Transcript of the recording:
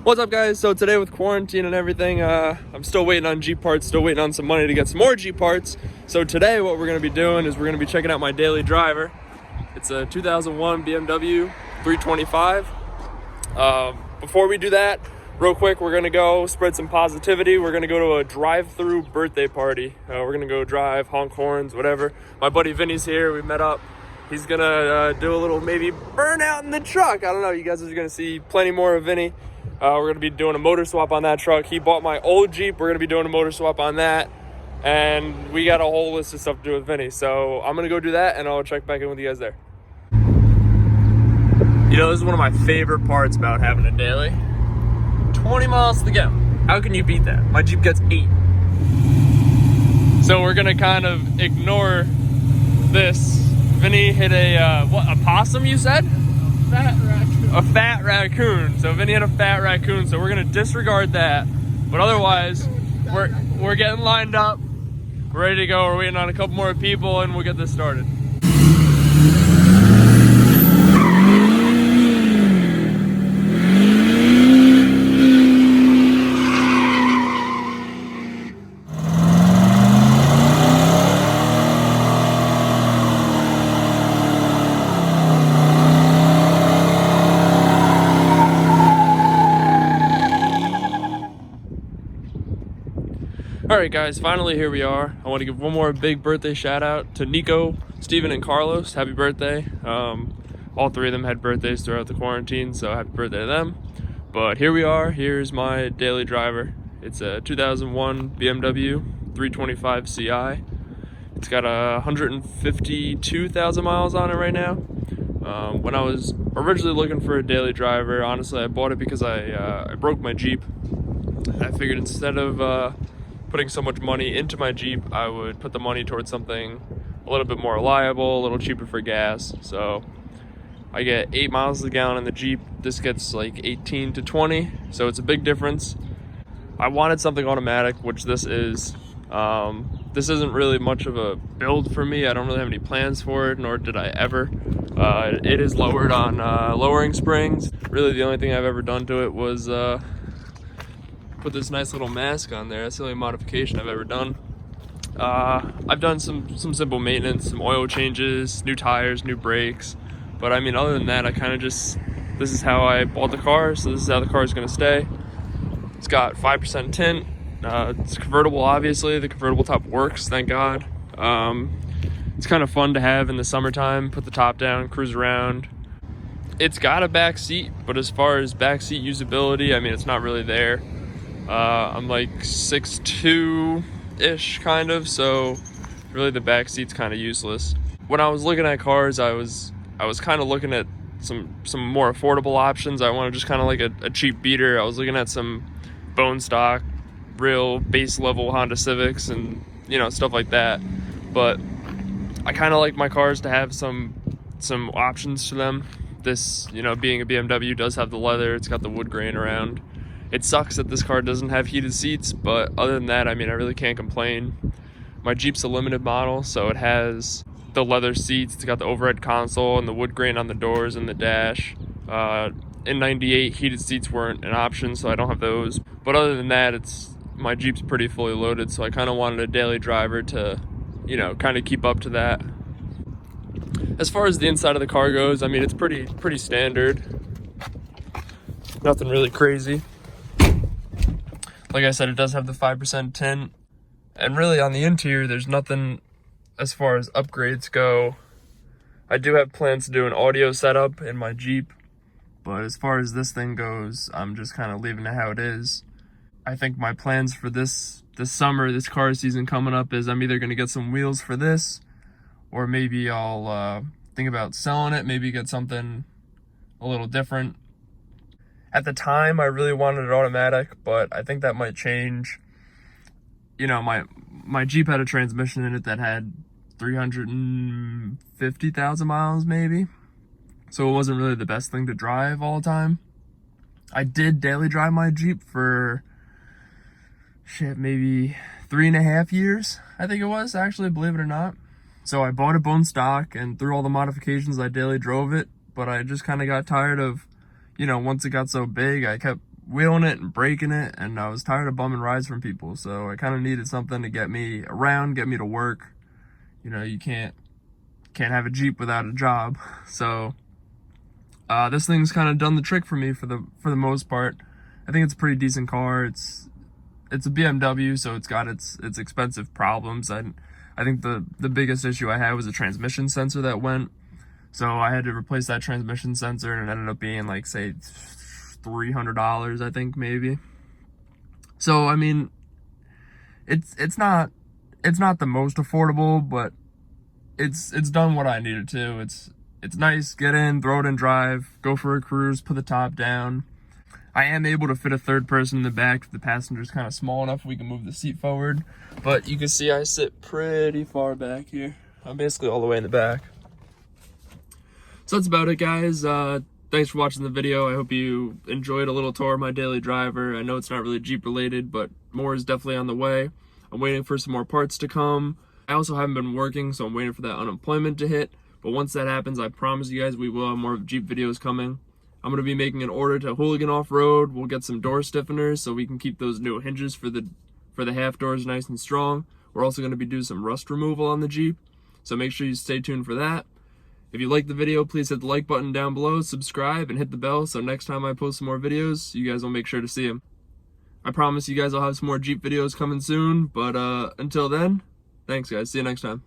What's up, guys? So today with quarantine and everything, I'm still waiting on Jeep parts, still waiting on some money to get some more Jeep parts. So today what we're going to be doing is we're going to be checking out my daily driver. It's a 2001 BMW 325. Before we do that, real quick, we're going to go spread some positivity. We're going to go to a drive-thru birthday party. We're going to go drive, honk horns, whatever. My buddy Vinny's here. We met up. He's going to do a little maybe burnout in the truck. I don't know. You guys are going to see plenty more of Vinny. We're going to be doing a motor swap on that truck. He bought my old Jeep. We're going to be doing a motor swap on that. And we got a whole list of stuff to do with Vinny. So I'm going to go do that, and I'll check back in with you guys there. You know, this is one of my favorite parts about having a daily. 20 miles to the gallon. How can you beat that? My Jeep gets 8. So we're going to kind of ignore this. Vinny hit a possum, you said? Fat raccoon. A fat raccoon. So Vinny had a fat raccoon, so we're gonna disregard that. But otherwise, we're getting lined up. We're ready to go. We're waiting on a couple more people, and we'll get this started. Alright guys, finally here we are. I want to give one more big birthday shout out to Niko, Steven, and Carlos. Happy birthday. All three of them had birthdays throughout the quarantine, so happy birthday to them. But here we are. Here's my daily driver. It's a 2001 BMW 325 Ci. It's got 152,000 miles on it right now. When I was originally looking for a daily driver, honestly, I bought it because I broke my Jeep. I figured instead of putting so much money into my Jeep, I would put the money towards something a little bit more reliable, a little cheaper for gas. So I get 8 miles to the gallon in the Jeep. This gets like 18 to 20, so it's a big difference. I wanted something automatic, which this is. This isn't really much of a build for me. I don't really have any plans for it, nor did I ever. It is lowered on lowering springs. Really the only thing I've ever done to it was put this nice little mask on there. That's the only modification I've ever done. I've done some simple maintenance, some oil changes, new tires, new brakes. But I mean, other than that, I kind of just, this is how I bought the car, so this is how the car is going to stay. It's got 5% tint. It's convertible, obviously. The convertible top works, thank God. It's kind of fun to have in the summertime. Put the top down, cruise around. It's got a back seat, but as far as back seat usability, I mean, it's not really there. I'm like 6'2"-ish kind of, so really the back seat's kind of useless. When I was looking at cars, I was kind of looking at some more affordable options. I wanted just kind of like a cheap beater. I was looking at some bone stock, real base level Honda Civics and, you know, stuff like that. But I kind of like my cars to have some options to them. This, you know, being a BMW, does have the leather. It's got the wood grain around. It sucks that this car doesn't have heated seats, but other than that, I mean, I really can't complain. My Jeep's a limited model, so it has the leather seats. It's got the overhead console and the wood grain on the doors and the dash. In '98, heated seats weren't an option, so I don't have those. But other than that, my Jeep's pretty fully loaded, so I kind of wanted a daily driver to, you know, kind of keep up to that. As far as the inside of the car goes, I mean, it's pretty standard. Nothing really crazy. Like I said, it does have the 5% tint. And really on the interior, there's nothing as far as upgrades go. I do have plans to do an audio setup in my Jeep. But as far as this thing goes, I'm just kind of leaving it how it is. I think my plans for this summer, this car season coming up, is I'm either going to get some wheels for this, or maybe I'll think about selling it, maybe get something a little different. At the time, I really wanted it automatic, but I think that might change. You know, my Jeep had a transmission in it that had 350,000 miles maybe. So it wasn't really the best thing to drive all the time. I did daily drive my Jeep for, maybe 3.5 years, I think it was, actually, believe it or not. So I bought it bone stock, and through all the modifications, I daily drove it, but I just kind of got tired of, you know, once it got so big, I kept wheeling it and breaking it, and I was tired of bumming rides from people. So I kind of needed something to get me around, get me to work. You know, you can't have a Jeep without a job. So this thing's kind of done the trick for me for the most part. I think it's a pretty decent car. It's a BMW, so it's got its expensive problems. I think the biggest issue I had was a transmission sensor that went. So I had to replace that transmission sensor, and it ended up being like, say, $300, I think, maybe. So I mean, it's not the most affordable, but it's done what I needed to. It's nice, get in, throw it in drive, go for a cruise, put the top down. I am able to fit a third person in the back if the passenger's kind of small enough we can move the seat forward. But you can see I sit pretty far back here. I'm basically all the way in the back. So that's about it, guys. Thanks for watching the video. I hope you enjoyed a little tour of my daily driver. I know it's not really Jeep related, but more is definitely on the way. I'm waiting for some more parts to come. I also haven't been working, so I'm waiting for that unemployment to hit. But once that happens, I promise you guys we will have more Jeep videos coming. I'm going to be making an order to Hooligan Off-Road. We'll get some door stiffeners so we can keep those new hinges for the half doors nice and strong. We're also going to be doing some rust removal on the Jeep, so make sure you stay tuned for that. If you liked the video, please hit the like button down below, subscribe, and hit the bell so next time I post some more videos, you guys will make sure to see them. I promise you guys I'll have some more Jeep videos coming soon, but until then, thanks guys. See you next time.